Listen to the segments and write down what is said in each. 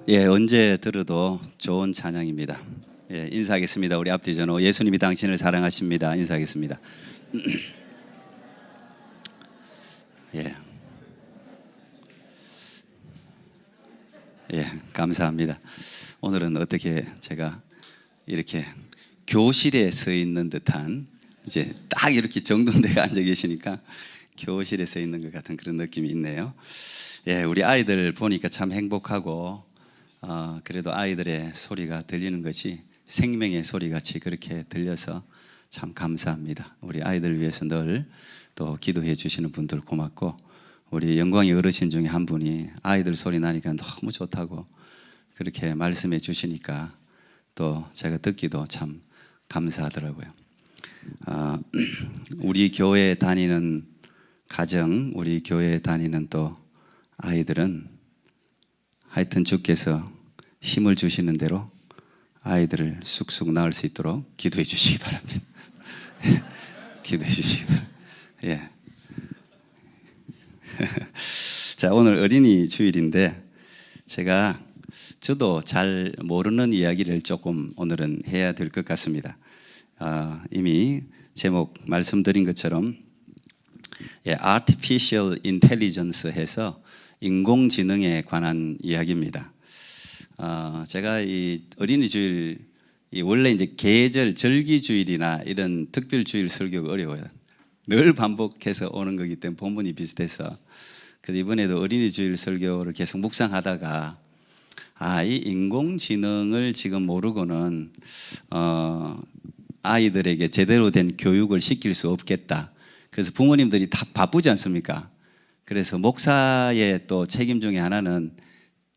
예, 언제 들어도 좋은 찬양입니다. 예, 인사하겠습니다. 우리 앞뒤 전호 예수님이 당신을 사랑하십니다. 인사하겠습니다. 예, 예, 감사합니다. 오늘은 어떻게 제가 이렇게 교실에 서 있는 듯한, 이제 딱 이렇게 정돈되어 앉아 계시니까 교실에 서 있는 것 같은 그런 느낌이 있네요. 예, 우리 아이들 보니까 참 행복하고, 그래도 아이들의 소리가 들리는 것이 생명의 소리같이 그렇게 들려서 참 감사합니다. 우리 아이들 위해서 늘 또 기도해 주시는 분들 고맙고, 우리 영광의 어르신 중에 한 분이 아이들 소리 나니까 너무 좋다고 그렇게 말씀해 주시니까 또 제가 듣기도 참 감사하더라고요. 우리 교회에 다니는 가정, 우리 교회에 다니는 또 아이들은 하여튼 주께서 힘을 주시는 대로 아이들을 쑥쑥 낳을 수 있도록 기도해 주시기 바랍니다. 기도해 주시기 바랍니다. 예. 자, 오늘 어린이 주일인데 저도 잘 모르는 이야기를 조금 오늘은 해야 될 것 같습니다. 이미 제목 말씀드린 것처럼 Artificial Intelligence 해서 인공지능에 관한 이야기입니다. 제가 이 어린이 주일, 원래 이제 계절, 절기주일이나 이런 특별주일 설교가 어려워요. 늘 반복해서 오는 거기 때문에 본문이 비슷해서. 그래서 이번에도 어린이 주일 설교를 계속 묵상하다가 이 인공지능을 지금 모르고는 아이들에게 제대로 된 교육을 시킬 수 없겠다. 그래서 부모님들이 다 바쁘지 않습니까? 그래서 목사의 또 책임 중에 하나는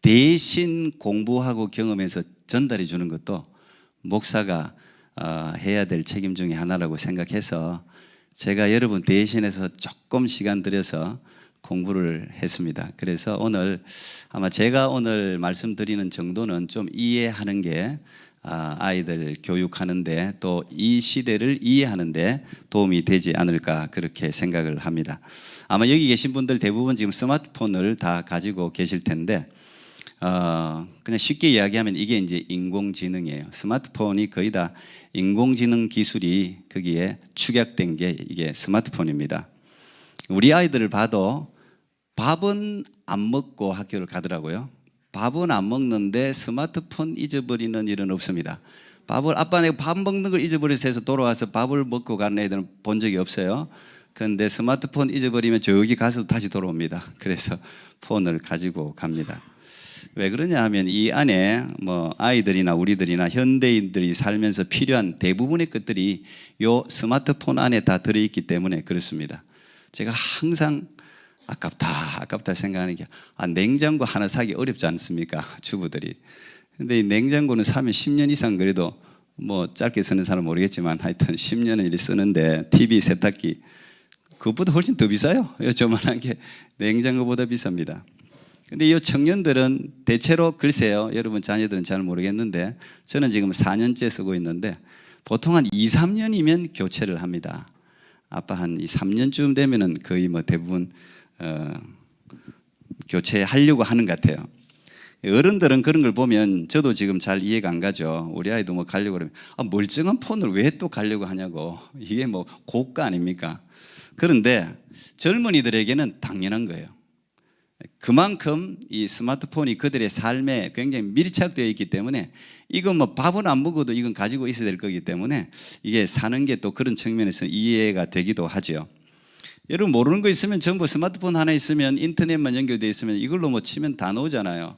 대신 공부하고 경험해서 전달해 주는 것도 목사가 해야 될 책임 중에 하나라고 생각해서 제가 여러분 대신해서 조금 시간 들여서 공부를 했습니다. 그래서 오늘 아마 제가 오늘 말씀드리는 정도는 좀 이해하는 게 아이들 교육하는데 또 이 시대를 이해하는데 도움이 되지 않을까 그렇게 생각을 합니다. 아마 여기 계신 분들 대부분 지금 스마트폰을 다 가지고 계실 텐데 그냥 쉽게 이야기하면 이게 이제 인공지능이에요. 스마트폰이 거의 다 인공지능 기술이 거기에 축약된 게 이게 스마트폰입니다. 우리 아이들을 봐도 밥은 안 먹고 학교를 가더라고요. 밥은 안 먹는데 스마트폰 잊어버리는 일은 없습니다. 아빠 내가 밥 먹는 걸 잊어버려서 해서 돌아와서 밥을 먹고 가는 애들은 본 적이 없어요. 그런데 스마트폰 잊어버리면 저기 가서 다시 돌아옵니다. 그래서 폰을 가지고 갑니다. 왜 그러냐 하면 이 안에 아이들이나 우리들이나 현대인들이 살면서 필요한 대부분의 것들이 요 스마트폰 안에 다 들어있기 때문에 그렇습니다. 제가 항상 아깝다 생각하는 게 냉장고 하나 사기 어렵지 않습니까? 주부들이. 근데 이 냉장고는 사면 10년 이상 그래도 짧게 쓰는 사람은 모르겠지만 하여튼 10년을 이렇게 쓰는데 TV, 세탁기 그것보다 훨씬 더 비싸요. 요만한 게 냉장고보다 비쌉니다. 근데 이 청년들은 대체로 글쎄요, 여러분 자녀들은 잘 모르겠는데 저는 지금 4년째 쓰고 있는데 보통 한 2, 3년이면 교체를 합니다. 아빠 한 2, 3년쯤 되면은 거의 대부분 교체하려고 하는 것 같아요. 어른들은 그런 걸 보면 저도 지금 잘 이해가 안 가죠. 우리 아이도 가려고 그러면 멀쩡한 폰을 왜 또 가려고 하냐고. 이게 고가 아닙니까? 그런데 젊은이들에게는 당연한 거예요. 그만큼 이 스마트폰이 그들의 삶에 굉장히 밀착되어 있기 때문에 이건 밥은 안 먹어도 이건 가지고 있어야 될 거기 때문에 이게 사는 게 또 그런 측면에서 이해가 되기도 하죠. 여러분 모르는 거 있으면 전부 스마트폰 하나 있으면 인터넷만 연결되어 있으면 이걸로 치면 다 나오잖아요.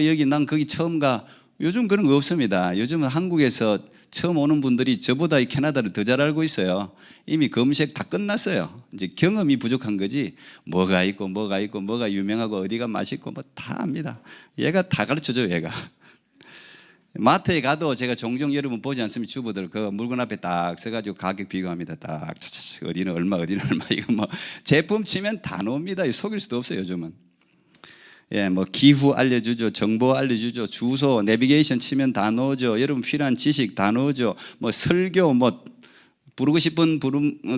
여기 난 거기 처음 가. 요즘 그런 거 없습니다. 요즘은 한국에서 처음 오는 분들이 저보다 이 캐나다를 더 잘 알고 있어요. 이미 검색 다 끝났어요. 이제 경험이 부족한 거지 뭐가 있고 뭐가 유명하고 어디가 맛있고 다 압니다. 얘가 다 가르쳐줘요. 얘가 마트에 가도 제가 종종 여러분 보지 않습니까? 주부들 그 물건 앞에 딱 써가지고 가격 비교합니다. 딱 어디는 얼마 이거 제품 치면 다 나옵니다. 속일 수도 없어요. 요즘은. 예, 기후 알려주죠, 정보 알려주죠, 주소, 내비게이션 치면 다 나오죠. 여러분 필요한 지식 다 나오죠. 설교, 부르고 싶은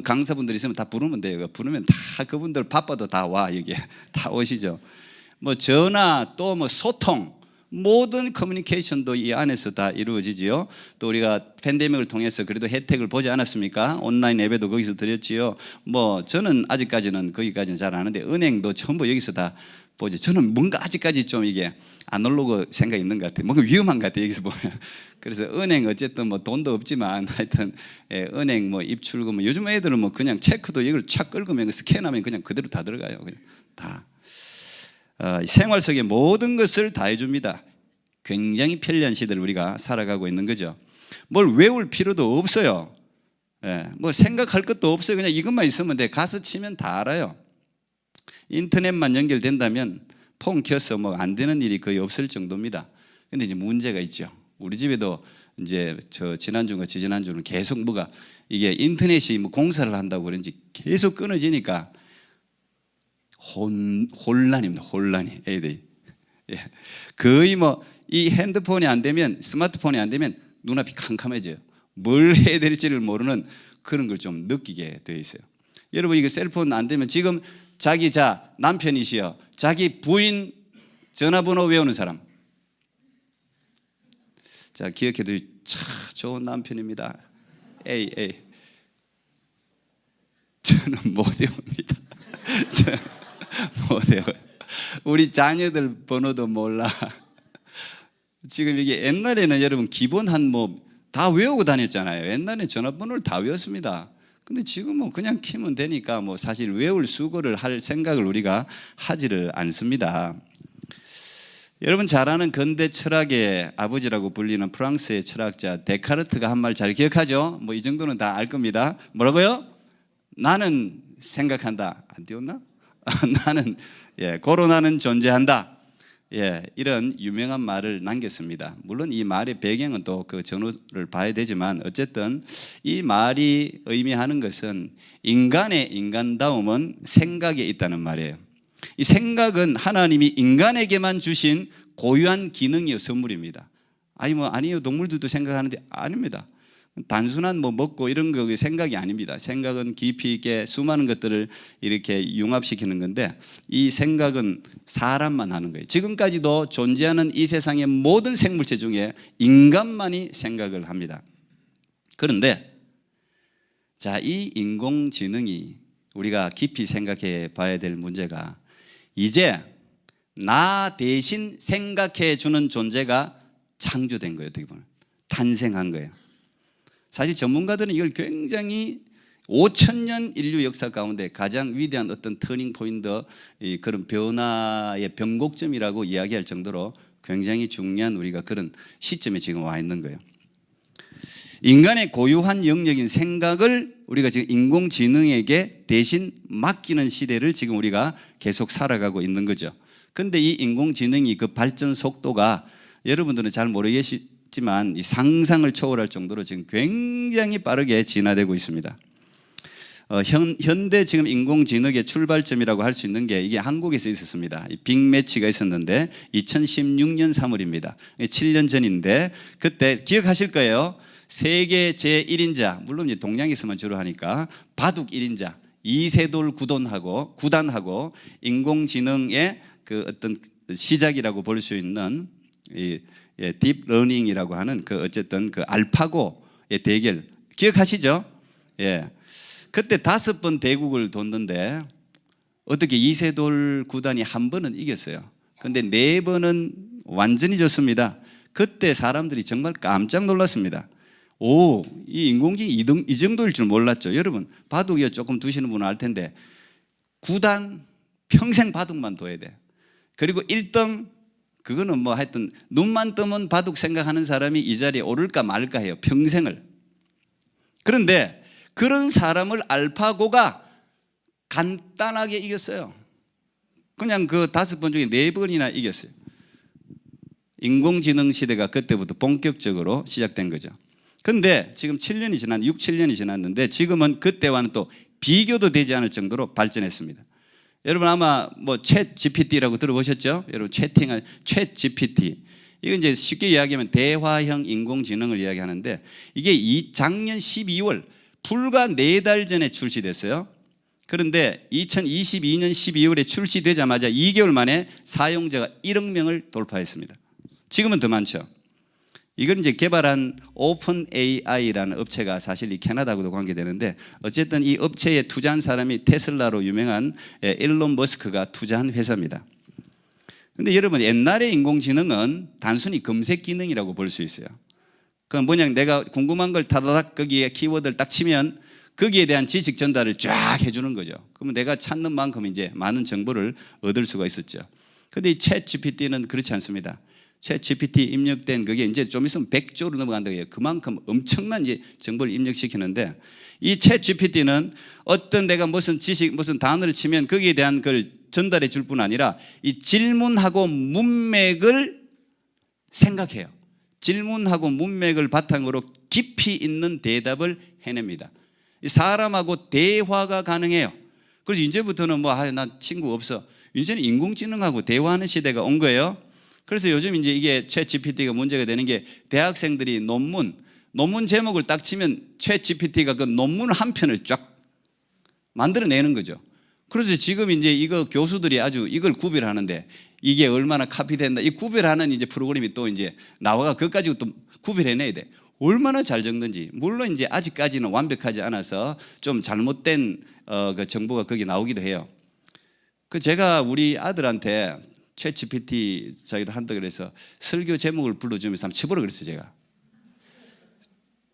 강사분들 있으면 다 부르면 돼요. 부르면 다 그분들 바빠도 다 와 여기 다 오시죠. 전화 또 소통 모든 커뮤니케이션도 이 안에서 다 이루어지지요. 또 우리가 팬데믹을 통해서 그래도 혜택을 보지 않았습니까? 온라인 예배도 거기서 드렸지요. 뭐 저는 아직까지는 거기까지는 잘 아는데 은행도 전부 여기서 다 보죠. 저는 뭔가 아직까지 좀 이게 아날로그 생각이 있는 것 같아요. 뭔가 위험한 것 같아요, 여기서 보면. 그래서 은행 어쨌든 뭐 돈도 없지만 하여튼 은행 뭐 입출금 뭐 요즘 애들은 뭐 그냥 체크도 이걸 착 긁으면 스캔하면 그냥 그대로 다 들어가요. 그냥 다. 생활 속의 모든 것을 다 해줍니다. 굉장히 편리한 시대를 우리가 살아가고 있는 거죠. 뭘 외울 필요도 없어요. 뭐 생각할 것도 없어요. 그냥 이것만 있으면 돼. 가서 치면 다 알아요. 인터넷만 연결된다면 폰 켜서 뭐 안 되는 일이 거의 없을 정도입니다. 근데 이제 문제가 있죠. 우리 집에도 이제 저 지난주가 지지난주는 계속 뭐가 이게 인터넷이 뭐 공사를 한다고 그런지 계속 끊어지니까 혼란입니다. 혼란이 애들이. 거의 뭐 이 핸드폰이 안 되면 스마트폰이 안 되면 눈앞이 캄캄해져요. 뭘 해야 될지를 모르는 그런 걸 좀 느끼게 되어 있어요. 여러분 이거 셀폰 안 되면 지금 자기 남편이시여 자기 부인 전화번호 외우는 사람. 자 기억해도 참 좋은 남편입니다. 에이 저는 못 외웁니다. 저는 못 외워요. 우리 자녀들 번호도 몰라. 지금 이게 옛날에는 여러분 기본 한 뭐 다 외우고 다녔잖아요. 옛날에 전화번호를 다 외웠습니다. 근데 지금은 그냥 키면 되니까 뭐 사실 외울 수고를 할 생각을 우리가 하지를 않습니다. 여러분 잘 아는 근대 철학의 아버지라고 불리는 프랑스의 철학자 데카르트가 한 말 잘 기억하죠? 뭐 이 정도는 다 알 겁니다. 뭐라고요? 나는 생각한다. 안 띄웠나? 나는 고로나는 존재한다. 이런 유명한 말을 남겼습니다. 물론 이 말의 배경은 또 그 전후를 봐야 되지만 어쨌든 이 말이 의미하는 것은 인간의 인간다움은 생각에 있다는 말이에요. 이 생각은 하나님이 인간에게만 주신 고유한 기능이요 선물입니다. 아니요 동물들도 생각하는데 아닙니다. 단순한 뭐 먹고 이런 거 생각이 아닙니다. 생각은 깊이 있게 수많은 것들을 이렇게 융합시키는 건데 이 생각은 사람만 하는 거예요. 지금까지도 존재하는 이 세상의 모든 생물체 중에 인간만이 생각을 합니다. 그런데 이 인공지능이 우리가 깊이 생각해 봐야 될 문제가 이제 나 대신 생각해 주는 존재가 창조된 거예요. 어떻게 보면 탄생한 거예요. 사실 전문가들은 이걸 굉장히 5,000년 인류 역사 가운데 가장 위대한 어떤 터닝 포인트 그런 변화의 변곡점이라고 이야기할 정도로 굉장히 중요한 우리가 그런 시점에 지금 와 있는 거예요. 인간의 고유한 영역인 생각을 우리가 지금 인공지능에게 대신 맡기는 시대를 지금 우리가 계속 살아가고 있는 거죠. 그런데 이 인공지능이 그 발전 속도가 여러분들은 잘 모르겠지만 이 상상을 초월할 정도로 지금 굉장히 빠르게 진화되고 있습니다. 현대 지금 인공지능의 출발점이라고 할 수 있는 게 이게 한국에서 있었습니다. 빅매치가 있었는데 2016년 3월입니다. 7년 전인데 그때 기억하실 거예요. 세계 제1인자, 물론 이제 동양에서만 주로 하니까 바둑 1인자 이세돌 구단하고 인공지능의 그 어떤 시작이라고 볼 수 있는 딥러닝이라고 하는 그 어쨌든 그 알파고의 대결 기억하시죠? 그때 5번 대국을 뒀는데 어떻게 이세돌 구단이 한 번은 이겼어요. 근데 4번은 완전히 졌습니다. 그때 사람들이 정말 깜짝 놀랐습니다. 이 인공지능이 이 정도일 줄 몰랐죠. 여러분 바둑이 조금 두시는 분은 알 텐데 구단 평생 바둑만 둬야 돼. 그리고 1등 그거는 뭐 하여튼 눈만 뜨면 바둑 생각하는 사람이 이 자리에 오를까 말까 해요. 평생을. 그런데 그런 사람을 알파고가 간단하게 이겼어요. 그냥 그 5번 중에 4번이나 이겼어요. 인공지능 시대가 그때부터 본격적으로 시작된 거죠. 그런데 지금 6, 7년이 지났는데 지금은 그때와는 또 비교도 되지 않을 정도로 발전했습니다. 여러분 아마 뭐 챗 GPT라고 들어보셨죠? 여러분 채팅한 챗 GPT. 이거 이제 쉽게 이야기하면 대화형 인공지능을 이야기하는데 이게 작년 12월 불과 4달 전에 출시됐어요. 그런데 2022년 12월에 출시되자마자 2개월 만에 사용자가 1억 명을 돌파했습니다. 지금은 더 많죠. 이걸 이제 개발한 오픈 AI라는 업체가 사실 이 캐나다하고도 관계되는데, 어쨌든 이 업체에 투자한 사람이 테슬라로 유명한 일론 머스크가 투자한 회사입니다. 근데 여러분, 옛날의 인공지능은 단순히 검색 기능이라고 볼 수 있어요. 그건 뭐냐, 내가 궁금한 걸 타다닥 거기에 키워드를 딱 치면 거기에 대한 지식 전달을 쫙 해주는 거죠. 그러면 내가 찾는 만큼 이제 많은 정보를 얻을 수가 있었죠. 근데 이 챗 GPT는 그렇지 않습니다. 챗 GPT 입력된 그게 이제 좀 있으면 100조로 넘어간다고 해요. 그만큼 엄청난 이제 정보를 입력시키는데, 이 챗 GPT는 어떤 내가 무슨 지식, 무슨 단어를 치면 거기에 대한 걸 전달해 줄 뿐 아니라 이 질문하고 문맥을 생각해요. 질문하고 문맥을 바탕으로 깊이 있는 대답을 해냅니다. 사람하고 대화가 가능해요. 그래서 이제부터는 나 친구 없어. 이제는 인공지능하고 대화하는 시대가 온 거예요. 그래서 요즘 이제 이게 챗 GPT가 문제가 되는 게, 대학생들이 논문 제목을 딱 치면 챗 GPT가 그 논문 한 편을 쫙 만들어내는 거죠. 그래서 지금 이제 이거 교수들이 아주 이걸 구별하는데, 이게 얼마나 카피된다, 이 구별하는 이제 프로그램이 또 이제 나와가 그것까지 또 구별해내야 돼. 얼마나 잘 적는지. 물론 이제 아직까지는 완벽하지 않아서 좀 잘못된 그 정보가 거기 나오기도 해요. 제가 우리 아들한테 챗 GPT 자기도 한다 그래서 설교 제목을 불러주면서 한번 쳐보라 그랬어요. 제가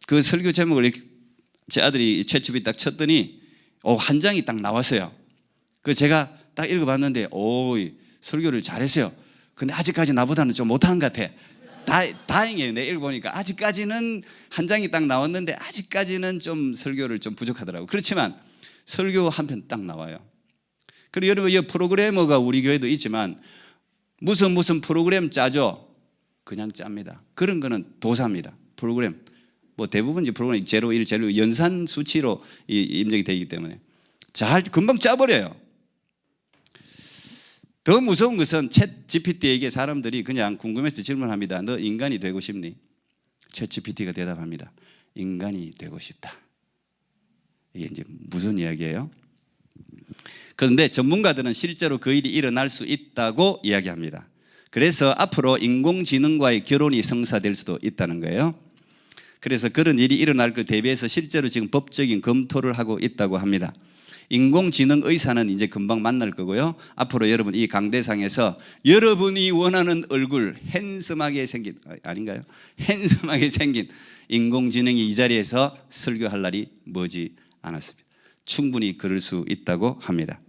그 설교 제목을 제 아들이 챗 GPT 딱 쳤더니 한 장이 딱 나왔어요. 제가 딱 읽어봤는데 설교를 잘했어요. 근데 아직까지 나보다는 좀 못하는 것 같아. 다행이에요. 내 읽어보니까 아직까지는 한 장이 딱 나왔는데 아직까지는 좀 설교를 좀 부족하더라고요. 그렇지만 설교 한 편 딱 나와요. 그리고 여러분, 이 프로그래머가 우리 교회도 있지만 무슨 프로그램 짜죠? 그냥 짭니다. 그런 거는 도사입니다. 프로그램 대부분 이제 프로그램이 0, 1, 0 연산 수치로 입력이 되기 때문에 금방 짜버려요. 더 무서운 것은 챗 GPT에게 사람들이 그냥 궁금해서 질문합니다. 너 인간이 되고 싶니? 챗 GPT가 대답합니다. 인간이 되고 싶다. 이게 이제 무슨 이야기예요? 그런데 전문가들은 실제로 그 일이 일어날 수 있다고 이야기합니다. 그래서 앞으로 인공지능과의 결혼이 성사될 수도 있다는 거예요. 그래서 그런 일이 일어날 걸 대비해서 실제로 지금 법적인 검토를 하고 있다고 합니다. 인공지능 의사는 이제 금방 만날 거고요. 앞으로 여러분 이 강대상에서 여러분이 원하는 얼굴, 핸섬하게 생긴, 아닌가요? 핸섬하게 생긴 인공지능이 이 자리에서 설교할 날이 머지 않았습니다. 충분히 그럴 수 있다고 합니다.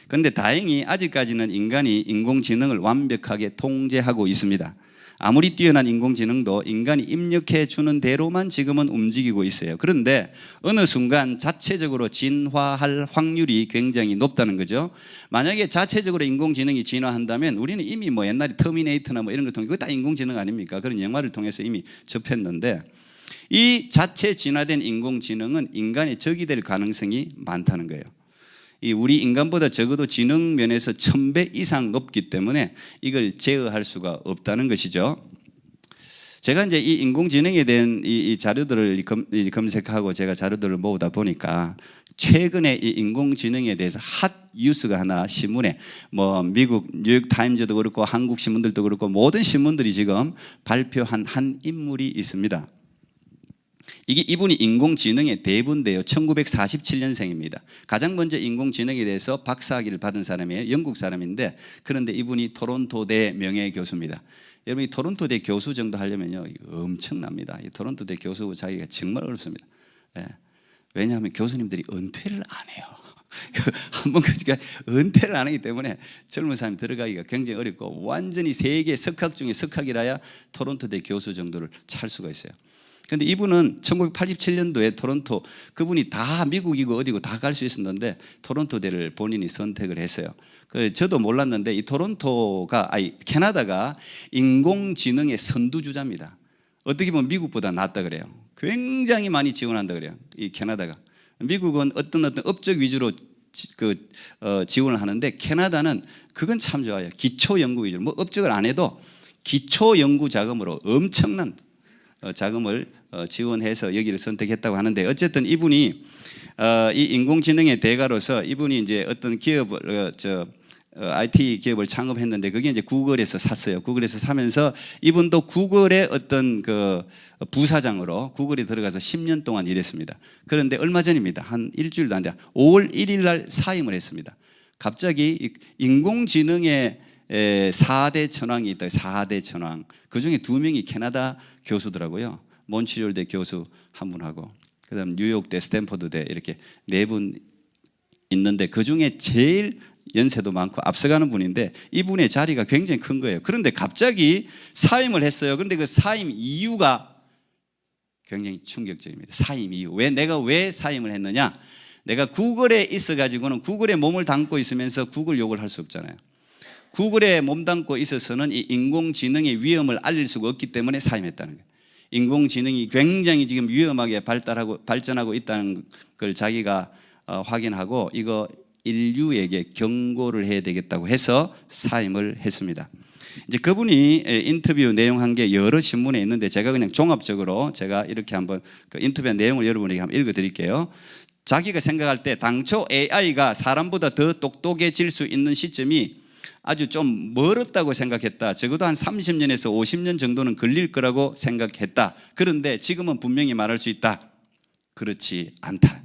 그런데 다행히 아직까지는 인간이 인공지능을 완벽하게 통제하고 있습니다. 아무리 뛰어난 인공지능도 인간이 입력해 주는 대로만 지금은 움직이고 있어요. 그런데 어느 순간 자체적으로 진화할 확률이 굉장히 높다는 거죠. 만약에 자체적으로 인공지능이 진화한다면 우리는 이미 옛날에 터미네이터나 이런 걸 통해, 그거 다 인공지능 아닙니까? 그런 영화를 통해서 이미 접했는데, 이 자체 진화된 인공지능은 인간의 적이 될 가능성이 많다는 거예요. 우리 인간보다 적어도 지능 면에서 1000배 이상 높기 때문에 이걸 제어할 수가 없다는 것이죠. 제가 이제 이 인공지능에 대한 이 자료들을 검색하고 제가 자료들을 모으다 보니까 최근에 이 인공지능에 대해서 핫 뉴스가 하나 신문에 미국 뉴욕 타임즈도 그렇고 한국 신문들도 그렇고 모든 신문들이 지금 발표한 한 인물이 있습니다. 이분이 인공지능의 대부인데요. 1947년생입니다. 가장 먼저 인공지능에 대해서 박사학위를 받은 사람이에요. 영국 사람인데, 그런데 이분이 토론토대 명예교수입니다. 여러분, 이 토론토대 교수 정도 하려면요, 엄청납니다. 이 토론토대 교수 자기가 정말 어렵습니다. 왜냐하면 교수님들이 은퇴를 안 해요. 한번 은퇴를 안 하기 때문에 젊은 사람이 들어가기가 굉장히 어렵고, 완전히 세계 석학 중에 석학이라야 토론토대 교수 정도를 찰 수가 있어요. 그런데 이분은 1987년도에 토론토, 그분이 다 미국이고 어디고 다 갈 수 있었는데 토론토대를 본인이 선택을 했어요. 저도 몰랐는데 이 캐나다가 인공지능의 선두주자입니다. 어떻게 보면 미국보다 낫다 그래요. 굉장히 많이 지원한다 그래요. 이 캐나다가. 미국은 어떤 업적 위주로 지원을 하는데, 캐나다는 그건 참 좋아요. 기초 연구 위주로, 업적을 안 해도 기초 연구 자금으로 엄청난 자금을 지원해서 여기를 선택했다고 하는데, 어쨌든 이분이 이 인공지능의 대가로서 이분이 이제 어떤 기업을 IT 기업을 창업했는데 그게 이제 구글에서 샀어요. 구글에서 사면서 이분도 구글의 어떤 그 부사장으로 구글에 들어가서 10년 동안 일했습니다. 그런데 얼마 전입니다. 한 일주일도 안 돼. 5월 1일 날 사임을 했습니다. 갑자기 인공지능의 4대 천왕이 있다. 4대 천왕. 그중에 2명이 캐나다 교수더라고요. 몬트리올대 교수 한 분하고 그다음 뉴욕대, 스탠퍼드대 이렇게 4분 있는데 그중에 제일 연세도 많고 앞서가는 분인데 이분의 자리가 굉장히 큰 거예요. 그런데 갑자기 사임을 했어요. 그런데 그 사임 이유가 굉장히 충격적입니다. 사임 이유. 내가 왜 사임을 했느냐? 내가 구글에 있어가지고는 구글에 몸을 담고 있으면서 구글 욕을 할 수 없잖아요. 구글에 몸 담고 있어서는 이 인공지능의 위험을 알릴 수가 없기 때문에 사임했다는 거예요. 인공지능이 굉장히 지금 위험하게 발전하고 있다는 걸 자기가 확인하고 이거 인류에게 경고를 해야 되겠다고 해서 사임을 했습니다. 이제 그분이 인터뷰 내용한 게 여러 신문에 있는데 제가 그냥 종합적으로 제가 이렇게 한번 그 인터뷰한 내용을 여러분에게 한번 읽어드릴게요. 자기가 생각할 때 당초 AI가 사람보다 더 똑똑해질 수 있는 시점이 아주 좀 멀었다고 생각했다. 적어도 한 30년에서 50년 정도는 걸릴 거라고 생각했다. 그런데 지금은 분명히 말할 수 있다. 그렇지 않다.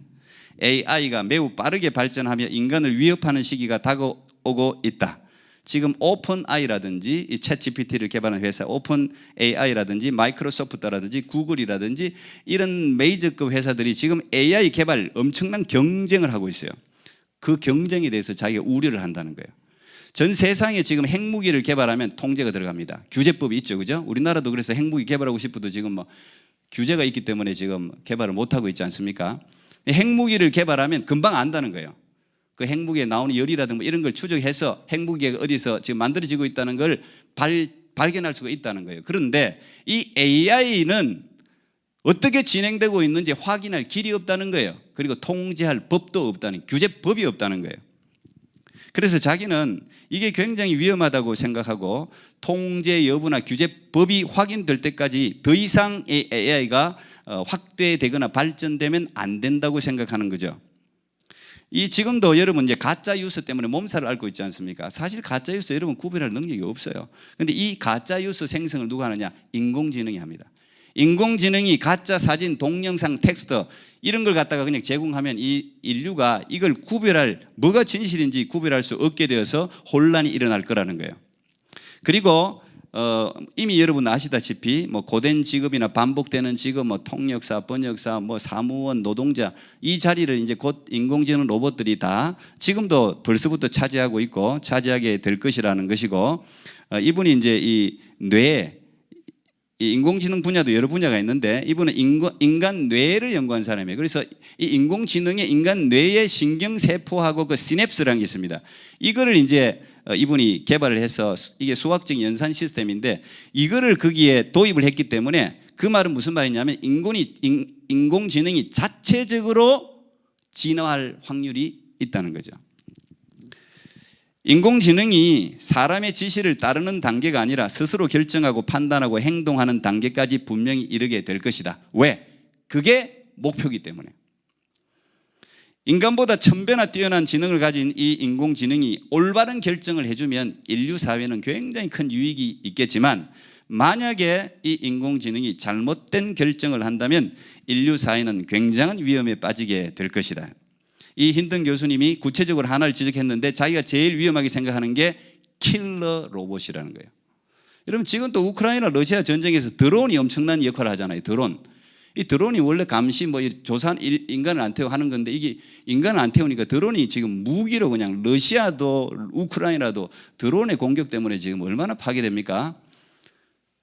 AI가 매우 빠르게 발전하며 인간을 위협하는 시기가 다가오고 있다. 지금 오픈AI라든지 이 챗GPT를 개발한 회사 오픈AI라든지 마이크로소프트라든지 구글이라든지 이런 메이저급 회사들이 지금 AI 개발 엄청난 경쟁을 하고 있어요. 그 경쟁에 대해서 자기가 우려를 한다는 거예요. 전 세상에 지금 핵무기를 개발하면 통제가 들어갑니다. 규제법이 있죠, 그죠? 우리나라도 그래서 핵무기 개발하고 싶어도 지금 뭐 규제가 있기 때문에 지금 개발을 못하고 있지 않습니까? 핵무기를 개발하면 금방 안다는 거예요. 그 핵무기에 나오는 열이라든가 이런 걸 추적해서 핵무기가 어디서 지금 만들어지고 있다는 걸 발견할 수가 있다는 거예요. 그런데 이 AI는 어떻게 진행되고 있는지 확인할 길이 없다는 거예요. 그리고 통제할 법도 없다는, 규제법이 없다는 거예요. 그래서 자기는 이게 굉장히 위험하다고 생각하고 통제 여부나 규제법이 확인될 때까지 더 이상 AI가 확대되거나 발전되면 안 된다고 생각하는 거죠. 이 지금도 여러분 이제 가짜 뉴스 때문에 몸살을 앓고 있지 않습니까? 사실 가짜 뉴스 여러분 구별할 능력이 없어요. 근데 이 가짜 뉴스 생성을 누가 하느냐? 인공지능이 합니다. 인공지능이 가짜 사진, 동영상, 텍스트 이런 걸 갖다가 그냥 제공하면 이 인류가 이걸 구별할 뭐가 진실인지 구별할 수 없게 되어서 혼란이 일어날 거라는 거예요. 그리고 이미 여러분 아시다시피 뭐 고된 직업이나 반복되는 직업, 뭐 통역사, 번역사, 뭐 사무원, 노동자 이 자리를 이제 곧 인공지능 로봇들이 다 지금도 벌써부터 차지하고 있고 차지하게 될 것이라는 것이고 이분이 이제 이 뇌 이 인공지능 분야도 여러 분야가 있는데 이분은 인간 뇌를 연구한 사람이에요. 그래서 이 인공지능의 인간 뇌의 신경세포하고 그 시냅스라는 게 있습니다. 이거를 이제 이분이 개발을 해서 이게 수학적 연산 시스템인데 이거를 거기에 도입을 했기 때문에 그 말은 무슨 말이냐면 인공지능이 자체적으로 진화할 확률이 있다는 거죠. 인공지능이 사람의 지시를 따르는 단계가 아니라 스스로 결정하고 판단하고 행동하는 단계까지 분명히 이르게 될 것이다. 왜? 그게 목표이기 때문에. 인간보다 1000배나 뛰어난 지능을 가진 이 인공지능이 올바른 결정을 해주면 인류 사회는 굉장히 큰 유익이 있겠지만 만약에 이 인공지능이 잘못된 결정을 한다면 인류 사회는 굉장한 위험에 빠지게 될 것이다. 이 힌든 교수님이 구체적으로 하나를 지적했는데 자기가 제일 위험하게 생각하는 게 킬러 로봇이라는 거예요. 여러분 지금 또 우크라이나 러시아 전쟁에서 드론이 엄청난 역할을 하잖아요. 드론. 이 드론이 원래 감시 뭐 조산 인간을 안 태워 하는 건데 이게 인간을 안 태우니까 드론이 지금 무기로 그냥 러시아도 우크라이나도 드론의 공격 때문에 지금 얼마나 파괴됩니까?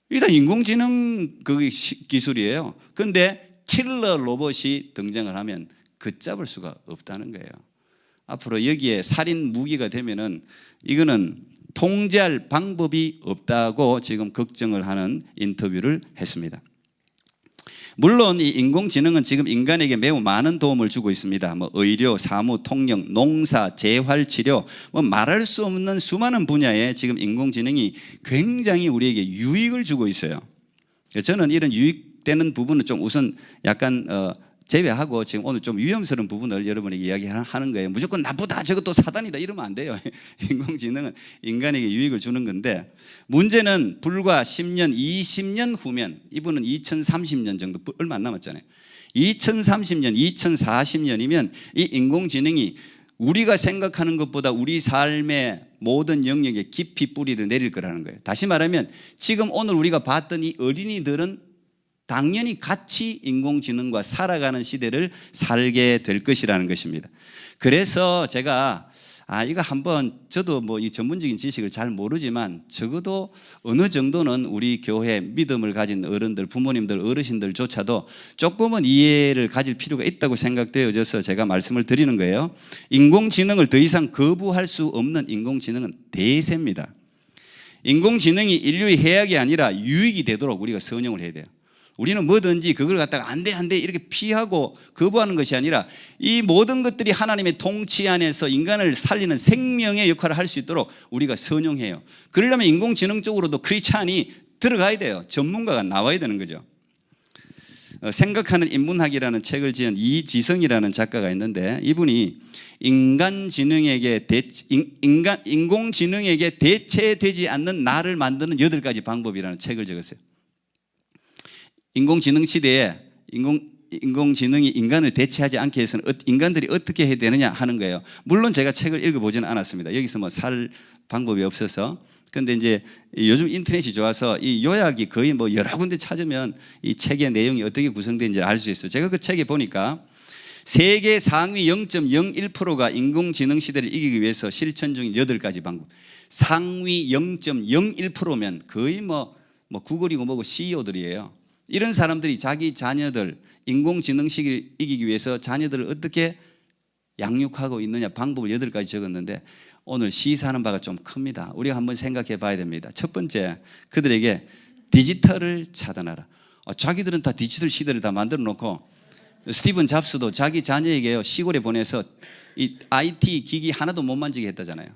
이게 다 인공지능 그 기술이에요. 그런데 킬러 로봇이 등장을 하면 걷잡을 수가 없다는 거예요. 앞으로 여기에 살인 무기가 되면은 이거는 통제할 방법이 없다고 지금 걱정을 하는 인터뷰를 했습니다. 물론 이 인공지능은 지금 인간에게 매우 많은 도움을 주고 있습니다. 뭐 의료, 사무, 통역, 농사, 재활치료, 뭐 말할 수 없는 수많은 분야에 지금 인공지능이 굉장히 우리에게 유익을 주고 있어요. 저는 이런 유익되는 부분은 좀 우선 약간 제외하고 지금 오늘 좀 위험스러운 부분을 여러분에게 이야기하는 거예요. 무조건 나쁘다, 저것도 사단이다 이러면 안 돼요. 인공지능은 인간에게 유익을 주는 건데, 문제는 불과 10년, 20년 후면, 이분은 2030년 정도, 얼마 안 남았잖아요. 2030년, 2040년이면 이 인공지능이 우리가 생각하는 것보다 우리 삶의 모든 영역에 깊이 뿌리를 내릴 거라는 거예요. 다시 말하면 지금 오늘 우리가 봤던 이 어린이들은 당연히 같이 인공지능과 살아가는 시대를 살게 될 것이라는 것입니다. 그래서 제가 이거 한번, 저도 뭐 이 전문적인 지식을 잘 모르지만 적어도 어느 정도는 우리 교회 믿음을 가진 어른들, 부모님들, 어르신들조차도 조금은 이해를 가질 필요가 있다고 생각되어져서 제가 말씀을 드리는 거예요. 인공지능을 더 이상 거부할 수 없는 인공지능은 대세입니다. 인공지능이 인류의 해악이 아니라 유익이 되도록 우리가 선용을 해야 돼요. 우리는 뭐든지 그걸 갖다가 안 돼 이렇게 피하고 거부하는 것이 아니라 이 모든 것들이 하나님의 통치 안에서 인간을 살리는 생명의 역할을 할 수 있도록 우리가 선용해요. 그러려면 인공지능 쪽으로도 크리스찬이 들어가야 돼요. 전문가가 나와야 되는 거죠. 생각하는 인문학이라는 책을 지은 이지성이라는 작가가 있는데, 이분이 인공지능에게 대체되지 않는 나를 만드는 8가지 방법이라는 책을 적었어요. 인공지능 시대에 인공지능이 인간을 대체하지 않게 해서는 인간들이 어떻게 해야 되느냐 하는 거예요. 물론 제가 책을 읽어보지는 않았습니다. 여기서 뭐 살 방법이 없어서. 근데 이제 요즘 인터넷이 좋아서 이 요약이 거의 뭐 여러 군데 찾으면 이 책의 내용이 어떻게 구성되는지를 알 수 있어요. 제가 그 책에 보니까 세계 상위 0.01%가 인공지능 시대를 이기기 위해서 실천 중인 8가지 방법. 상위 0.01%면 거의 뭐 구글이고 뭐고 CEO들이에요. 이런 사람들이 자기 자녀들, 인공지능 시기를 이기기 위해서 자녀들을 어떻게 양육하고 있느냐 방법을 8가지 적었는데, 오늘 시사하는 바가 좀 큽니다. 우리가 한번 생각해 봐야 됩니다. 첫 번째, 그들에게 디지털을 차단하라. 자기들은 다 디지털 시대를 다 만들어 놓고, 스티븐 잡스도 자기 자녀에게요 시골에 보내서 이 IT 기기 하나도 못 만지게 했다잖아요.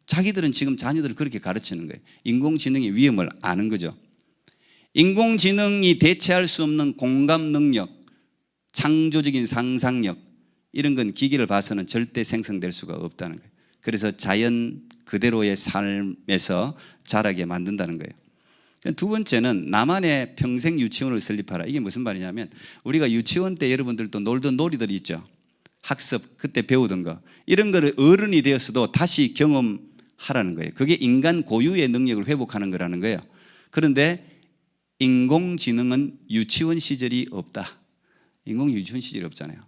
자기들은 지금 자녀들을 그렇게 가르치는 거예요. 인공지능의 위험을 아는 거죠. 인공지능이 대체할 수 없는 공감 능력, 창조적인 상상력, 이런 건 기기를 봐서는 절대 생성될 수가 없다는 거예요. 그래서 자연 그대로의 삶에서 자라게 만든다는 거예요. 두 번째는 나만의 평생 유치원을 설립하라. 이게 무슨 말이냐면, 우리가 유치원 때 여러분들도 놀던 놀이들이 있죠. 학습, 그때 배우던 거. 이런 거를 어른이 되었어도 다시 경험하라는 거예요. 그게 인간 고유의 능력을 회복하는 거라는 거예요. 그런데 인공지능은 유치원 시절이 없다. 유치원 시절이 없잖아요.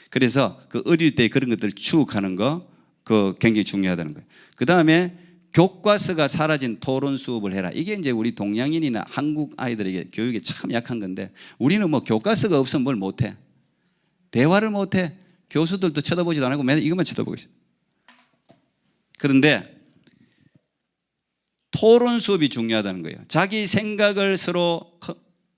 그래서 그 어릴 때 그런 것들을 추억하는 거, 그 굉장히 중요하다는 거예요. 그 다음에 교과서가 사라진 토론 수업을 해라. 이게 이제 우리 동양인이나 한국 아이들에게 교육에 참 약한 건데, 우리는 뭐 교과서가 없으면 뭘 못해. 대화를 못해. 교수들도 쳐다보지도 않고 맨날 이것만 쳐다보고 있어요. 그런데 토론 수업이 중요하다는 거예요. 자기 생각을 서로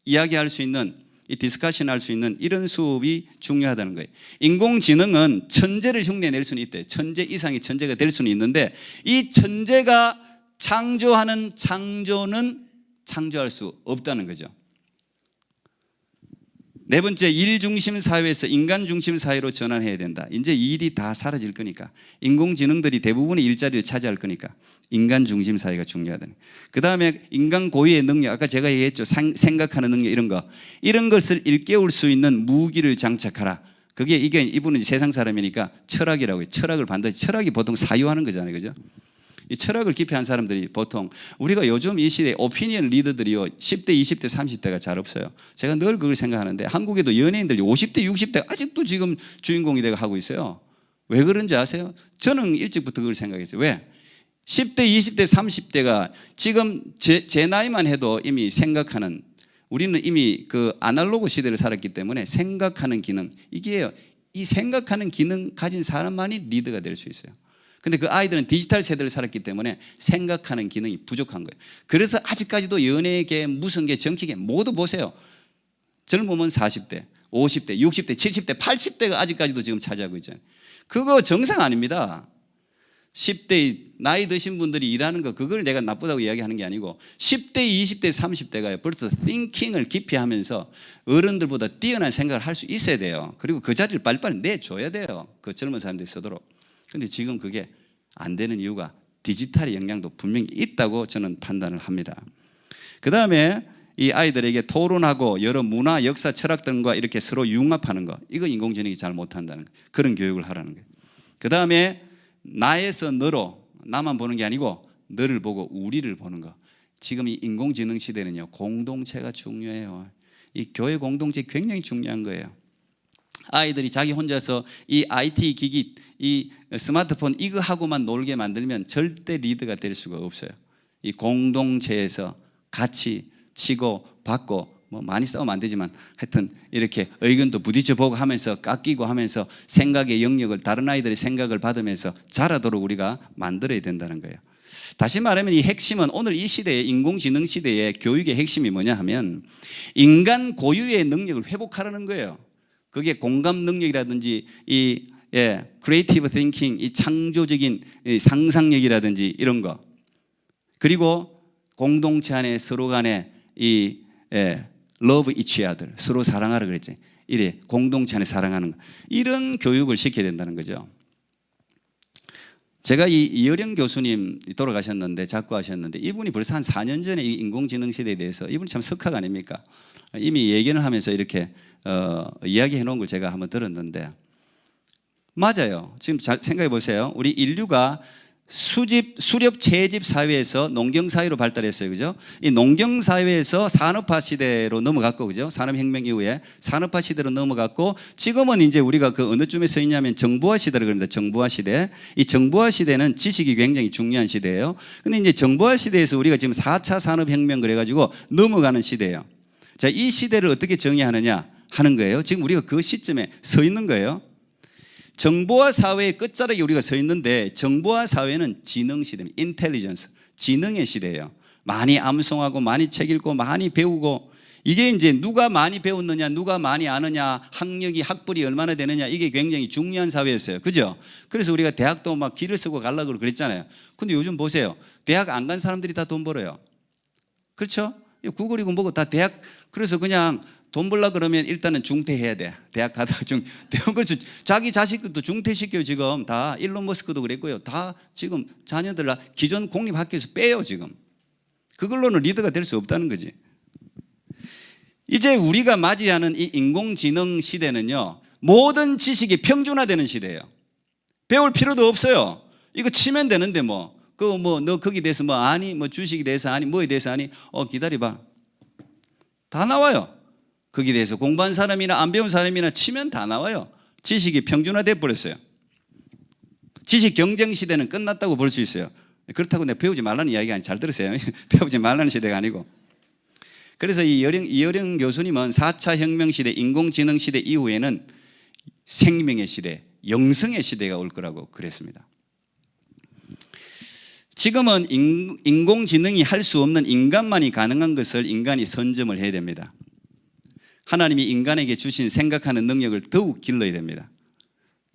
이야기할 수 있는, 이 디스커션 할 수 있는 이런 수업이 중요하다는 거예요. 인공지능은 천재를 흉내낼 수는 있대요. 천재 이상의 천재가 될 수는 있는데, 이 천재가 창조하는 창조는 창조할 수 없다는 거죠. 네 번째, 일 중심 사회에서 인간 중심 사회로 전환해야 된다. 이제 이 일이 다 사라질 거니까, 인공지능들이 대부분의 일자리를 차지할 거니까 인간 중심 사회가 중요하다는. 그 다음에 인간 고유의 능력, 아까 제가 얘기했죠. 생각하는 능력, 이런 것을 일깨울 수 있는 무기를 장착하라. 이게 이분은 세상 사람이니까 철학이라고 해요. 철학이 보통 사유하는 거잖아요, 그죠? 이 철학을 깊이 한 사람들이 보통, 우리가 요즘 이 시대에 오피니언 리더들이요 10대, 20대, 30대가 잘 없어요. 제가 늘 그걸 생각하는데, 한국에도 연예인들이 50대, 60대 아직도 지금 주인공이 되고 하고 있어요. 왜 그런지 아세요? 저는 일찍부터 그걸 생각했어요. 왜? 10대, 20대, 30대가 지금 제 나이만 해도 이미 생각하는, 우리는 이미 그 아날로그 시대를 살았기 때문에 생각하는 기능, 이게요, 이 생각하는 기능 가진 사람만이 리더가 될 수 있어요. 근데 그 아이들은 디지털 세대를 살았기 때문에 생각하는 기능이 부족한 거예요. 그래서 아직까지도 연예계, 무슨계, 정치계 모두 보세요. 젊으면 40대, 50대, 60대, 70대, 80대가 아직까지도 지금 차지하고 있잖아요. 그거 정상 아닙니다. 10대 나이 드신 분들이 일하는 거 그걸 내가 나쁘다고 이야기하는 게 아니고 10대, 20대, 30대가요. 벌써 thinking을 깊이 하면서 어른들보다 뛰어난 생각을 할 수 있어야 돼요. 그리고 그 자리를 빨리빨리 내줘야 돼요. 그 젊은 사람들이 쓰도록. 그런데 지금 그게 안 되는 이유가 디지털의 영향도 분명히 있다고 저는 판단을 합니다. 그 다음에 이 아이들에게 토론하고 여러 문화, 역사, 철학 등과 이렇게 서로 융합하는 거, 이거 인공지능이 잘 못한다는 거, 그런 교육을 하라는 거예요. 그 다음에 나에서 너로, 나만 보는 게 아니고 너를 보고 우리를 보는 거. 지금 이 인공지능 시대는요, 공동체가 중요해요. 이 교회 공동체 굉장히 중요한 거예요. 아이들이 자기 혼자서 이 IT 기기, 이 스마트폰 이거 하고만 놀게 만들면 절대 리더가 될 수가 없어요. 이 공동체에서 같이 치고 받고 뭐 많이 싸우면 안 되지만 하여튼 이렇게 의견도 부딪혀 보고 하면서 깎이고 하면서 생각의 영역을 다른 아이들의 생각을 받으면서 자라도록 우리가 만들어야 된다는 거예요. 다시 말하면 이 핵심은 오늘 이 시대의 인공지능 시대의 교육의 핵심이 뭐냐 하면 인간 고유의 능력을 회복하라는 거예요. 그게 공감 능력이라든지 이 creative thinking, 이 창조적인 이 상상력이라든지 이런 거, 그리고 공동체 안에 서로 간에 이 love each other, 서로 사랑하라 그랬지. 이래 공동체 안에 사랑하는 거, 이런 교육을 시켜야 된다는 거죠. 제가 이 이어령 교수님 돌아가셨는데 작고하셨는데 이분이 벌써 한 4년 전에 이 인공지능 시대에 대해서 이분이 참 석학 아닙니까? 이미 예견을 하면서 이렇게 이야기해 놓은 걸 제가 한번 들었는데 맞아요. 지금 잘 생각해 보세요. 우리 인류가 수렵 채집 사회에서 농경 사회로 발달했어요. 그죠? 이 농경 사회에서 산업화 시대로 넘어갔고, 그죠? 산업혁명 이후에 산업화 시대로 넘어갔고, 지금은 이제 우리가 그 어느 쯤에 서 있냐면 정보화 시대를 그럽니다. 정보화 시대. 이 정보화 시대는 지식이 굉장히 중요한 시대예요. 근데 이제 정보화 시대에서 우리가 지금 4차 산업혁명 그래가지고 넘어가는 시대예요. 자, 이 시대를 어떻게 정의하느냐 하는 거예요. 지금 우리가 그 시점에 서 있는 거예요. 정보화 사회의 끝자락에 우리가 서 있는데 정보화 사회는 지능 시대입니다. 인텔리전스, 지능의 시대예요. 많이 암송하고 많이 책 읽고 많이 배우고, 이게 이제 누가 많이 배웠느냐, 누가 많이 아느냐, 학력이 학벌이 얼마나 되느냐, 이게 굉장히 중요한 사회였어요. 그죠? 그래서 우리가 대학도 막 길을 쓰고 가려고 그랬잖아요. 근데 요즘 보세요. 대학 안 간 사람들이 다 돈 벌어요. 그렇죠? 구글이고 뭐고 다 대학, 그래서 그냥 돈 벌라 그러면 일단은 중퇴해야 돼. 대학 가다가 그렇죠. 자기 자식들도 중퇴시켜요. 지금 다 일론 머스크도 그랬고요. 다 지금 자녀들 기존 공립학교에서 빼요. 지금 그걸로는 리더가 될 수 없다는 거지. 이제 우리가 맞이하는 이 인공지능 시대는요, 모든 지식이 평준화되는 시대예요. 배울 필요도 없어요. 이거 치면 되는데 뭐 너 거기 대해서 뭐 아니, 뭐 주식에 대해서 아니, 뭐에 대해서 아니, 기다려봐. 다 나와요. 거기에 대해서 공부한 사람이나 안 배운 사람이나 치면 다 나와요. 지식이 평준화돼 버렸어요. 지식 경쟁 시대는 끝났다고 볼 수 있어요. 그렇다고 내가 배우지 말라는 이야기가 아니, 잘 들으세요. 배우지 말라는 시대가 아니고. 그래서 이어령 교수님은 4차 혁명 시대, 인공지능 시대 이후에는 생명의 시대, 영성의 시대가 올 거라고 그랬습니다. 지금은 인공지능이 할 수 없는 인간만이 가능한 것을 인간이 선점을 해야 됩니다. 하나님이 인간에게 주신 생각하는 능력을 더욱 길러야 됩니다.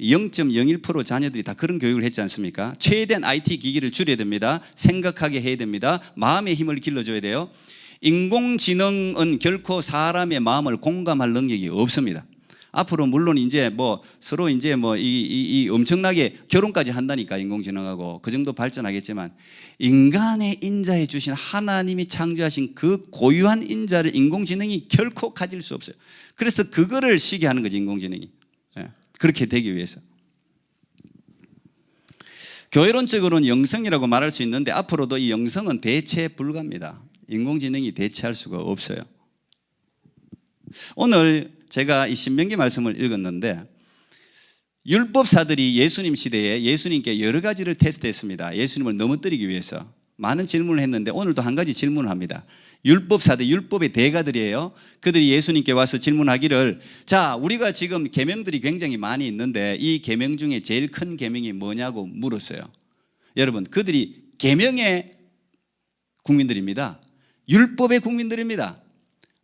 0.01% 자녀들이 다 그런 교육을 했지 않습니까? 최대한 IT 기기를 줄여야 됩니다. 생각하게 해야 됩니다. 마음의 힘을 길러줘야 돼요. 인공지능은 결코 사람의 마음을 공감할 능력이 없습니다. 앞으로 물론 이제 뭐 서로 이제 뭐 이 엄청나게 결혼까지 한다니까 인공지능하고 그 정도 발전하겠지만 인간의 인자해 주신 하나님이 창조하신 그 고유한 인자를 인공지능이 결코 가질 수 없어요. 그래서 그거를 시기하는 거지 인공지능이. 그렇게 되기 위해서. 교회론적으로는 영성이라고 말할 수 있는데 앞으로도 이 영성은 대체 불가합니다. 인공지능이 대체할 수가 없어요. 오늘 제가 이 신명기 말씀을 읽었는데 율법사들이 예수님 시대에 예수님께 여러 가지를 테스트했습니다. 예수님을 넘어뜨리기 위해서 많은 질문을 했는데 오늘도 한 가지 질문을 합니다. 율법사들, 율법의 대가들이에요. 그들이 예수님께 와서 질문하기를, 자, 우리가 지금 계명들이 굉장히 많이 있는데 이 계명 중에 제일 큰 계명이 뭐냐고 물었어요. 여러분, 그들이 계명의 국민들입니다. 율법의 국민들입니다.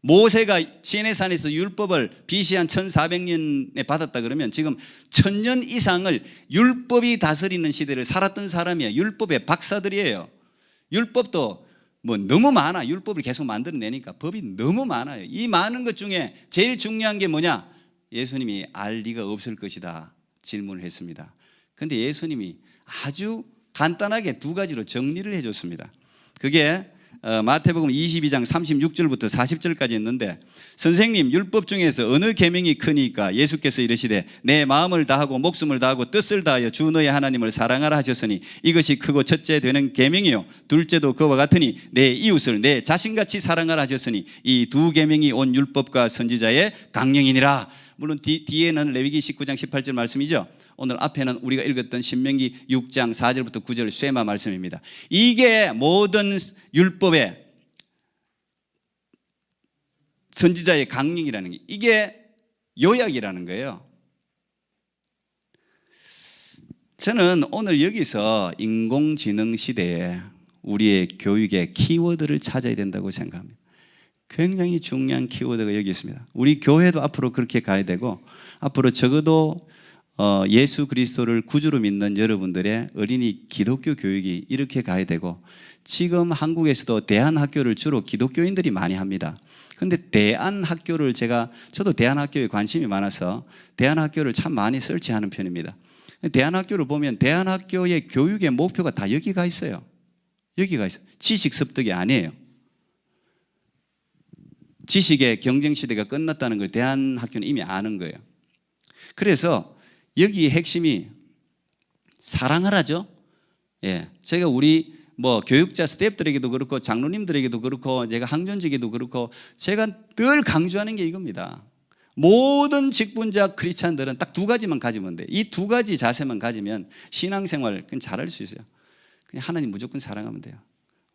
모세가 시내산에서 율법을 BC 한 1400년에 받았다 그러면 지금 1000년 이상을 율법이 다스리는 시대를 살았던 사람이에요. 율법의 박사들이에요. 율법도 뭐 너무 많아. 율법을 계속 만들어내니까 법이 너무 많아요. 이 많은 것 중에 제일 중요한 게 뭐냐? 예수님이 알 리가 없을 것이다 질문을 했습니다. 그런데 예수님이 아주 간단하게 두 가지로 정리를 해줬습니다. 그게 마태복음 22장 36절부터 40절까지 있는데, 선생님 율법 중에서 어느 계명이 크니까? 예수께서 이르시되 내 마음을 다하고 목숨을 다하고 뜻을 다하여 주 너의 하나님을 사랑하라 하셨으니 이것이 크고 첫째 되는 계명이요 둘째도 그와 같으니 내 이웃을 내 자신같이 사랑하라 하셨으니 이 두 계명이 온 율법과 선지자의 강령이니라. 물론 뒤에는 레위기 19장 18절 말씀이죠. 오늘 앞에는 우리가 읽었던 신명기 6장 4절부터 9절 쇠마 말씀입니다. 이게 모든 율법의 선지자의 강령이라는 게, 이게 요약이라는 거예요. 저는 오늘 여기서 인공지능 시대에 우리의 교육의 키워드를 찾아야 된다고 생각합니다. 굉장히 중요한 키워드가 여기 있습니다. 우리 교회도 앞으로 그렇게 가야 되고, 앞으로 적어도 예수 그리스도를 구주로 믿는 여러분들의 어린이 기독교 교육이 이렇게 가야 되고, 지금 한국에서도 대안학교를 주로 기독교인들이 많이 합니다. 그런데 대안학교를 저도 대안학교에 관심이 많아서 대안학교를 참 많이 설치하는 편입니다. 대안학교를 보면 대안학교의 교육의 목표가 다 여기가 있어요. 여기가 있어요. 지식 습득이 아니에요. 지식의 경쟁 시대가 끝났다는 걸 대한학교는 이미 아는 거예요. 그래서 여기의 핵심이 사랑하라죠. 예, 제가 우리 교육자 스태프들에게도 그렇고 장로님들에게도 그렇고 제가 항존직에도 그렇고 제가 늘 강조하는 게 이겁니다. 모든 직분자 크리스찬들은 딱 두 가지만 가지면 돼. 이 두 가지 자세만 가지면 신앙생활 그냥 잘할 수 있어요. 그냥 하나님 무조건 사랑하면 돼요.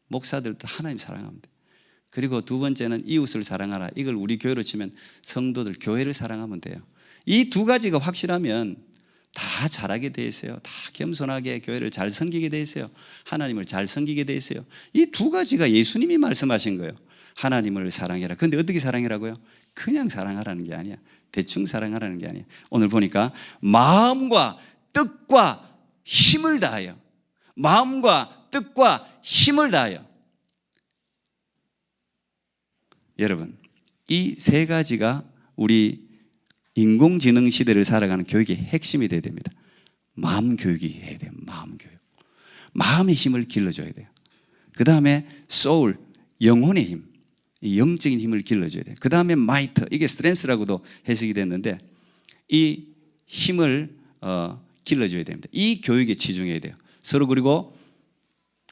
목사들도 하나님 사랑하면 돼요. 그리고 두 번째는 이웃을 사랑하라. 이걸 우리 교회로 치면 성도들, 교회를 사랑하면 돼요. 이 두 가지가 확실하면 다 잘하게 돼 있어요. 다 겸손하게 교회를 잘 섬기게 돼 있어요. 하나님을 잘 섬기게 돼 있어요. 이 두 가지가 예수님이 말씀하신 거예요. 하나님을 사랑해라. 그런데 어떻게 사랑해라고요? 그냥 사랑하라는 게 아니야. 대충 사랑하라는 게 아니야. 오늘 보니까 마음과 뜻과 힘을 다하여, 마음과 뜻과 힘을 다하여. 여러분, 이 세 가지가 우리 인공지능 시대를 살아가는 교육의 핵심이 되어야 됩니다. 마음 교육이 해야 돼요. 마음 교육. 마음의 힘을 길러줘야 돼요. 그 다음에 soul, 영혼의 힘, 영적인 힘을 길러줘야 돼요. 그 다음에 might, 이게 strength라고도 해석이 됐는데 이 힘을 길러줘야 됩니다. 이 교육에 치중해야 돼요. 서로. 그리고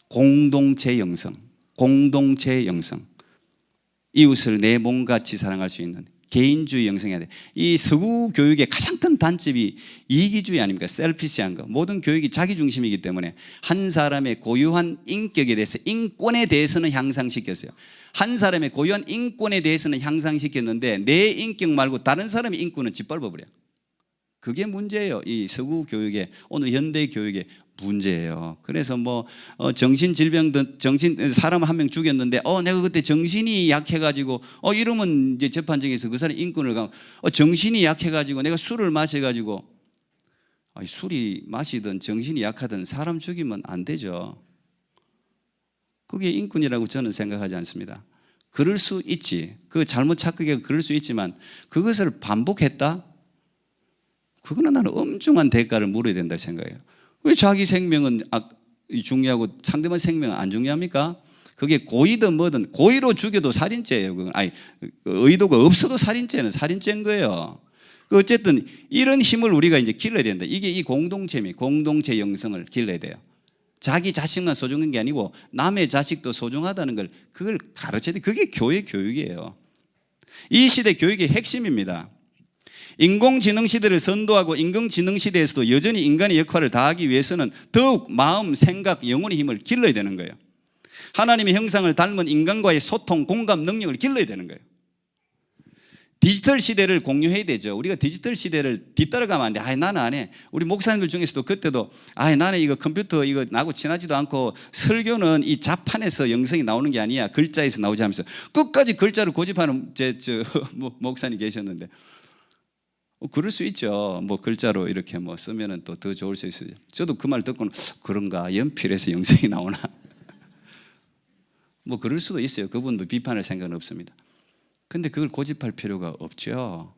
공동체 영성, 공동체 영성. 이웃을 내 몸같이 사랑할 수 있는 개인주의 영성해야 돼. 이 서구 교육의 가장 큰 단점이 이기주의 아닙니까? 셀피시한 거. 모든 교육이 자기중심이기 때문에 한 사람의 고유한 인격에 대해서, 인권에 대해서는 향상시켰어요. 한 사람의 고유한 인권에 대해서는 향상시켰는데 내 인격 말고 다른 사람의 인권은 짓밟아버려요. 그게 문제예요. 이 서구 교육의, 오늘 현대 교육의 문제예요. 그래서 정신질병, 사람 한 명 죽였는데 내가 그때 정신이 약해가지고 이러면 이제 재판정에서 그 사람 인권을 가면 정신이 약해가지고 내가 술을 마셔가지고, 술이 마시든 정신이 약하든 사람 죽이면 안 되죠. 그게 인권이라고 저는 생각하지 않습니다. 그럴 수 있지. 그 잘못 착각에 그럴 수 있지만 그것을 반복했다? 그거는 나는 엄중한 대가를 물어야 된다 생각해요. 왜 자기 생명은 중요하고 상대방 생명은 안 중요합니까? 그게 고의든 뭐든, 고의로 죽여도 살인죄예요. 그건 의도가 없어도 살인죄는 살인죄인 거예요. 어쨌든 이런 힘을 우리가 이제 길러야 된다. 이게 이 공동체 영성을 길러야 돼요. 자기 자식만 소중한 게 아니고 남의 자식도 소중하다는 걸, 그걸 가르쳐야 돼. 그게 교회 교육이에요. 이 시대 교육의 핵심입니다. 인공지능 시대를 선도하고 인공지능 시대에서도 여전히 인간의 역할을 다하기 위해서는 더욱 마음, 생각, 영혼의 힘을 길러야 되는 거예요. 하나님의 형상을 닮은 인간과의 소통, 공감 능력을 길러야 되는 거예요. 디지털 시대를 공유해야 되죠. 우리가 디지털 시대를 뒤따라가면 안 돼. 나는 안 해. 우리 목사님들 중에서도 그때도 나는 이거 컴퓨터 이거 나하고 친하지도 않고 설교는 이 자판에서 영성이 나오는 게 아니야. 글자에서 나오지 하면서 끝까지 글자를 고집하는 목사님 계셨는데 그럴 수 있죠. 뭐 글자로 이렇게 뭐 쓰면은 또 더 좋을 수 있어요. 저도 그 말 듣고는 그런가 연필에서 영성이 나오나 뭐 그럴 수도 있어요. 그분도 비판할 생각은 없습니다. 근데 그걸 고집할 필요가 없죠.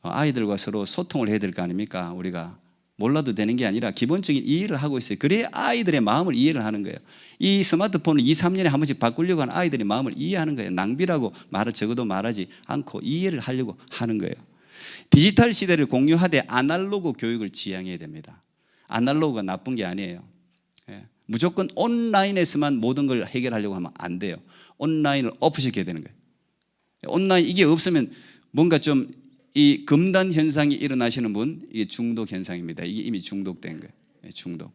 아이들과 서로 소통을 해야 될 거 아닙니까? 우리가 몰라도 되는 게 아니라 기본적인 이해를 하고 있어요. 그래야 아이들의 마음을 이해를 하는 거예요. 이 스마트폰을 2, 3년에 한 번씩 바꾸려고 하는 아이들의 마음을 이해하는 거예요. 낭비라고 적어도 말하지 않고 이해를 하려고 하는 거예요. 디지털 시대를 공유하되 아날로그 교육을 지향해야 됩니다. 아날로그가 나쁜 게 아니에요. 무조건 온라인에서만 모든 걸 해결하려고 하면 안 돼요. 온라인을 오프시켜야 되는 거예요. 온라인 이게 없으면 뭔가 좀 이 금단 현상이 일어나시는 분 이게 중독 현상입니다. 이게 이미 중독된 거예요. 중독.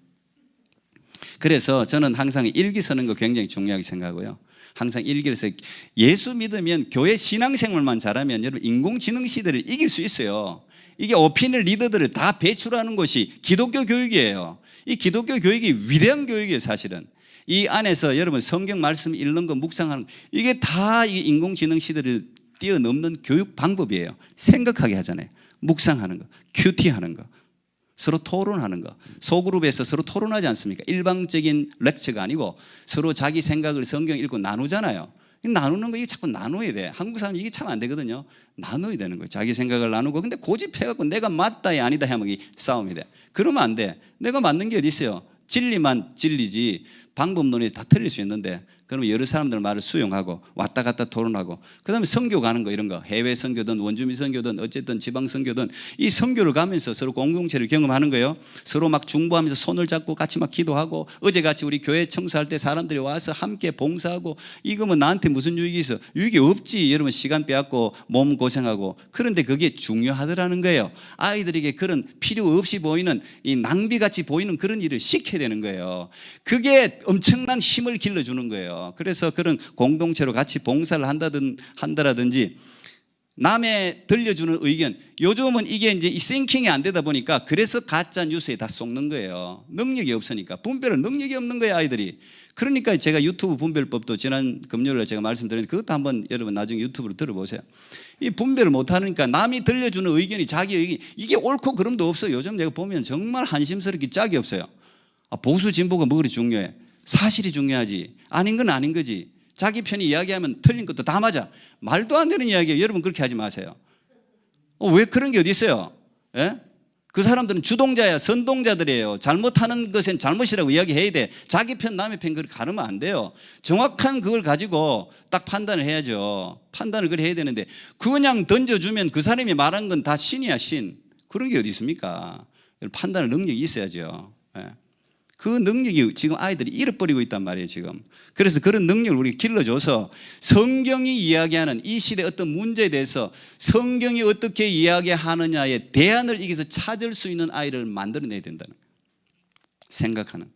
그래서 저는 항상 일기 쓰는 거 굉장히 중요하게 생각하고요. 항상 일기를 써요. 예수 믿으면 교회 신앙생활만 잘하면 여러분 인공지능 시대를 이길 수 있어요. 이게 오피니언 리더들을 다 배출하는 것이 기독교 교육이에요. 이 기독교 교육이 위대한 교육이에요. 사실은 이 안에서 여러분 성경 말씀 읽는 거 묵상하는 거 이게 다 이 인공지능 시대를 뛰어넘는 교육 방법이에요. 생각하게 하잖아요. 묵상하는 거, 큐티하는 거, 서로 토론하는 거. 소그룹에서 서로 토론하지 않습니까? 일방적인 렉처가 아니고 서로 자기 생각을 성경 읽고 나누잖아요. 나누는 거 이게 자꾸 나눠야 돼. 한국 사람 이게 참 안 되거든요. 나눠야 되는 거예요. 자기 생각을 나누고 근데 고집해갖고 내가 맞다야 아니다 하면 이게 싸움이 돼. 그러면 안 돼. 내가 맞는 게 어디 있어요? 진리만 진리지 방법론이 다 틀릴 수 있는데 그러면 여러 사람들 말을 수용하고 왔다 갔다 토론하고 그 다음에 선교 가는 거 이런 거 해외 선교든 원주민 선교든 어쨌든 지방 선교든 이 선교를 가면서 서로 공동체를 경험하는 거예요. 서로 막 중보하면서 손을 잡고 같이 막 기도하고 어제같이 우리 교회 청소할 때 사람들이 와서 함께 봉사하고 이거 뭐 나한테 무슨 유익이 있어? 유익이 없지. 여러분 시간 빼앗고 몸 고생하고 그런데 그게 중요하더라는 거예요. 아이들에게 그런 필요 없이 보이는 이 낭비같이 보이는 그런 일을 시켜야 되는 거예요. 그게 엄청난 힘을 길러주는 거예요. 그래서 그런 공동체로 같이 봉사를 한다라든지 남의 들려주는 의견 요즘은 이게 이제 이 싱킹이 안 되다 보니까 그래서 가짜 뉴스에 다 속는 거예요. 능력이 없으니까 분별을 능력이 없는 거예요 아이들이. 그러니까 제가 유튜브 분별법도 지난 금요일에 제가 말씀드렸는데 그것도 한번 여러분 나중에 유튜브로 들어보세요. 이 분별을 못하니까 남이 들려주는 의견이 자기 의견 이게 옳고 그름도 없어요. 요즘 제가 보면 정말 한심스럽게 짝이 없어요. 보수 진보가 뭐 그리 중요해. 사실이 중요하지 아닌 건 아닌 거지. 자기 편이 이야기하면 틀린 것도 다 맞아. 말도 안 되는 이야기예요. 여러분 그렇게 하지 마세요. 왜 그런 게 어디 있어요? 예? 그 사람들은 주동자야 선동자들이에요. 잘못하는 것은 잘못이라고 이야기해야 돼. 자기 편 남의 편 그렇게 가르면 안 돼요. 정확한 그걸 가지고 딱 판단을 해야죠. 판단을 그래 해야 되는데 그냥 던져주면 그 사람이 말한 건 다 신이야 신. 그런 게 어디 있습니까? 판단할 능력이 있어야죠. 예. 그 능력이 지금 아이들이 잃어버리고 있단 말이에요 지금. 그래서 그런 능력을 우리가 길러줘서 성경이 이야기하는 이 시대의 어떤 문제에 대해서 성경이 어떻게 이야기하느냐의 대안을 여기서 찾을 수 있는 아이를 만들어내야 된다는 거예요. 생각하는.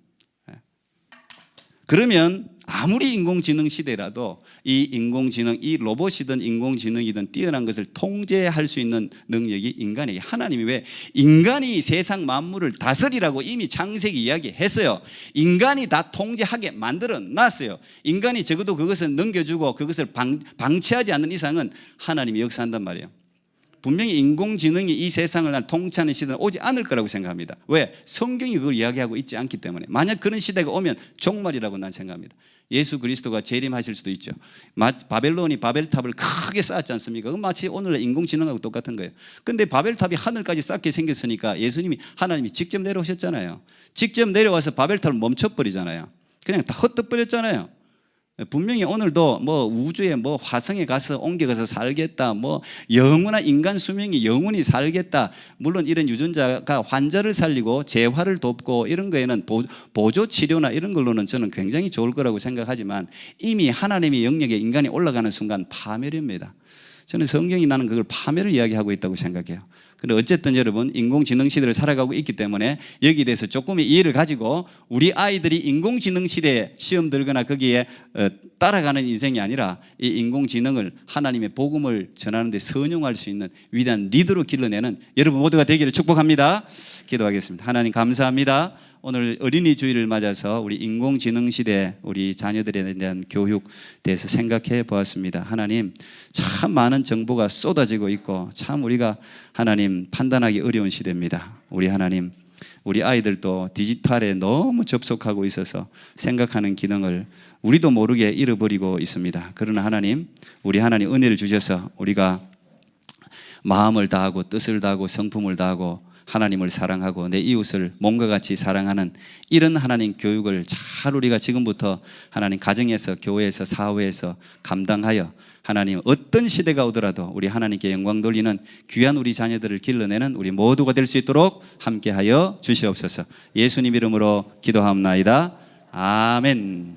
그러면 아무리 인공지능 시대라도 이 인공지능, 이 로봇이든 인공지능이든 뛰어난 것을 통제할 수 있는 능력이 인간에게 하나님이 왜 인간이 세상 만물을 다스리라고 이미 창세기 이야기했어요. 인간이 다 통제하게 만들어 놨어요. 인간이 적어도 그것을 넘겨주고 그것을 방치하지 않는 이상은 하나님이 역사한단 말이에요. 분명히 인공지능이 이 세상을 통치하는 시대는 오지 않을 거라고 생각합니다. 왜? 성경이 그걸 이야기하고 있지 않기 때문에. 만약 그런 시대가 오면 종말이라고 난 생각합니다. 예수 그리스도가 재림하실 수도 있죠. 바벨론이 바벨탑을 크게 쌓았지 않습니까? 그건 마치 오늘날 인공지능하고 똑같은 거예요. 근데 바벨탑이 하늘까지 쌓게 생겼으니까 예수님이 하나님이 직접 내려오셨잖아요. 직접 내려와서 바벨탑을 멈춰버리잖아요. 그냥 다 흩어버렸잖아요. 분명히 오늘도 뭐 우주에 뭐 화성에 가서 옮겨가서 살겠다, 뭐 영원한 인간 수명이 영원히 살겠다. 물론 이런 유전자가 환자를 살리고 재활을 돕고 이런 거에는 보조 치료나 이런 걸로는 저는 굉장히 좋을 거라고 생각하지만 이미 하나님의 영역에 인간이 올라가는 순간 파멸입니다. 저는 성경이 나는 그걸 파멸을 이야기하고 있다고 생각해요. 근데 어쨌든 여러분 인공지능 시대를 살아가고 있기 때문에 여기에 대해서 조금의 이해를 가지고 우리 아이들이 인공지능 시대에 시험 들거나 거기에 따라가는 인생이 아니라 이 인공지능을 하나님의 복음을 전하는 데 선용할 수 있는 위대한 리더로 길러내는 여러분 모두가 되기를 축복합니다. 기도하겠습니다. 하나님 감사합니다. 오늘 어린이 주일을 맞아서 우리 인공지능 시대 우리 자녀들에 대한 교육 대해서 생각해 보았습니다. 하나님 참 많은 정보가 쏟아지고 있고 참 우리가 하나님 판단하기 어려운 시대입니다. 우리 하나님 우리 아이들도 디지털에 너무 접속하고 있어서 생각하는 기능을 우리도 모르게 잃어버리고 있습니다. 그러나 하나님 우리 하나님 은혜를 주셔서 우리가 마음을 다하고 뜻을 다하고 성품을 다하고 하나님을 사랑하고 내 이웃을 몸과 같이 사랑하는 이런 하나님 교육을 잘 우리가 지금부터 하나님 가정에서 교회에서 사회에서 감당하여 하나님 어떤 시대가 오더라도 우리 하나님께 영광 돌리는 귀한 우리 자녀들을 길러내는 우리 모두가 될 수 있도록 함께하여 주시옵소서. 예수님 이름으로 기도하옵나이다. 아멘.